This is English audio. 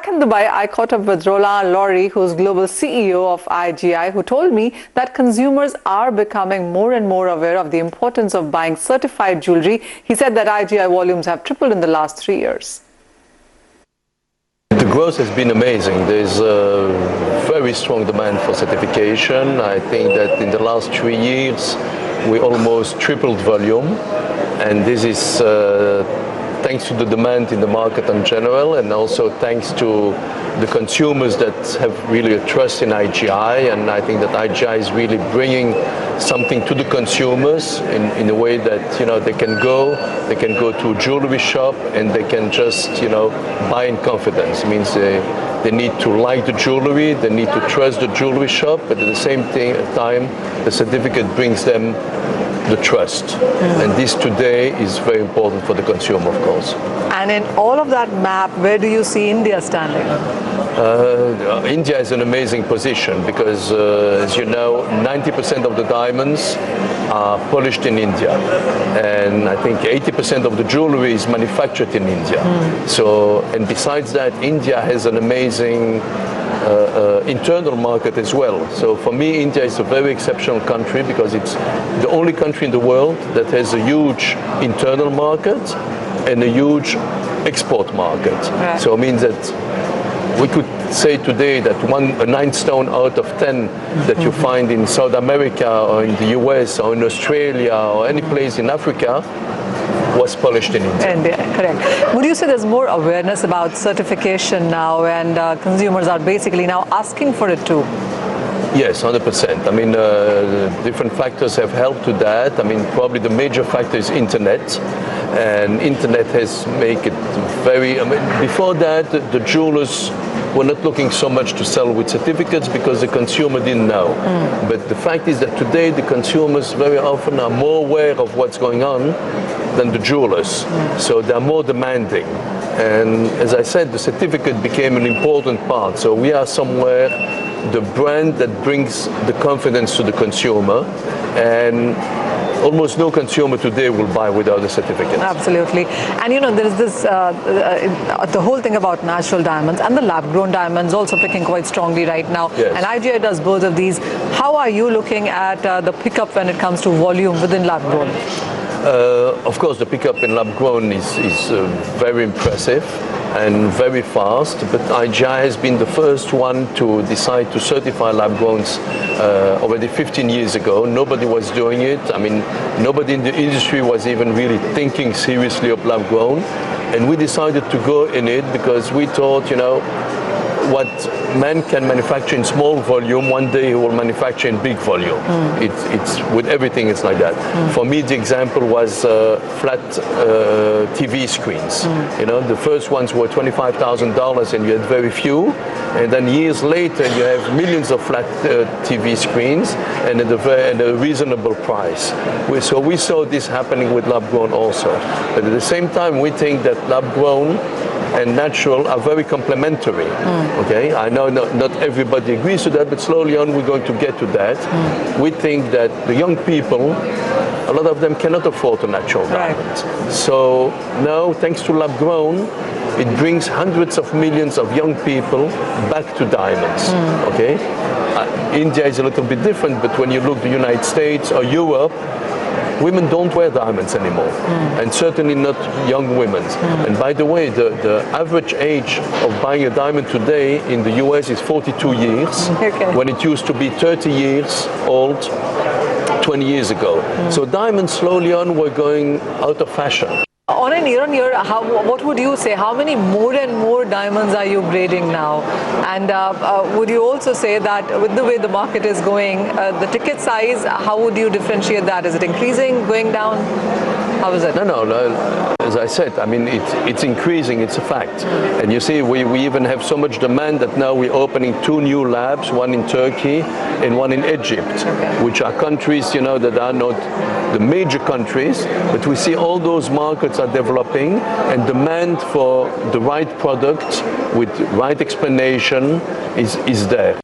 back in Dubai, I caught up with Roland Lorie, who's global CEO of IGI, who told me that consumers are becoming more and more aware of the importance of buying certified jewelry. He said that IGI volumes have tripled in the last 3 years. The growth has been amazing. There's a very strong demand for certification. I think that in the last 3 years, we almost tripled volume. And this is thanks to the demand in the market in general, and also thanks to the consumers that have really a trust in IGI. And I think that IGI is really bringing something to the consumers in a way that they can go to a jewelry shop and they can just buy in confidence. It means they need to like the jewelry, they need to trust the jewelry shop, but at the same time the certificate brings them the trust. And this today is very important for the consumer, of course. And in all of that map, where do you see India standing? India is an amazing position because, as you know, 90% of the diamonds are polished in India, and I think 80% of the jewelry is manufactured in India. So, and besides that, India has an amazing internal market as well. So for me, India is a very exceptional country because it's the only country in the world that has a huge internal market and a huge export market. Right. So it means that we could say today that 9 stone out of 10 that you find in South America or in the US or in Australia or any place in Africa was polished in India. Correct. Would you say there's more awareness about certification now, and consumers are basically now asking for it too? Yes, 100%. I mean, different factors have helped to that. I mean, probably the major factor is internet, and internet has made it very. Before that, the jewelers were not looking so much to sell with certificates because the consumer didn't know. But the fact is that today the consumers very often are more aware of what's going on than the jewelers. So they're more demanding. And as I said, the certificate became an important part. So we are somewhere the brand that brings the confidence to the consumer, and almost no consumer today will buy without a certificate. Absolutely. And there is this, the whole thing about natural diamonds and the lab-grown diamonds also picking quite strongly right now. Yes. And IGI does both of these. How are you looking at the pickup when it comes to volume within lab-grown? Of course, the pickup in lab-grown is very impressive and very fast, but IGI has been the first one to decide to certify lab-growns already 15 years ago. Nobody was doing it. I mean, nobody in the industry was even really thinking seriously of lab-grown, and we decided to go in it because we thought, what man can manufacture in small volume, one day he will manufacture in big volume. It's with everything, it's like that. For me, the example was flat TV screens. The first ones were $25,000 and you had very few, and then years later you have millions of flat TV screens and at a reasonable price. So we saw this happening with lab-grown also. But at the same time, we think that lab-grown and natural are very complementary. Okay, I know not everybody agrees to that, but slowly on we're going to get to that. We think that the young people, a lot of them cannot afford a natural diamond. So now, thanks to lab-grown, it brings hundreds of millions of young people back to diamonds. Okay, India is a little bit different, but when you look at the United States or Europe, women don't wear diamonds anymore, and certainly not young women. And by the way, the average age of buying a diamond today in the US is 42 years, when it used to be 30 years old 20 years ago. So diamonds slowly on were going out of fashion. On an year-on-year, what would you say? How many more and more diamonds are you grading now? And would you also say that with the way the market is going, the ticket size, how would you differentiate that? Is it increasing, going down? How is it? No. As I said, I mean, it's increasing, it's a fact. And you see, we even have so much demand that now we're opening 2 new labs, one in Turkey and one in Egypt, which are countries, that are not the major countries, but we see all those markets are developing, and demand for the right product with right explanation is there.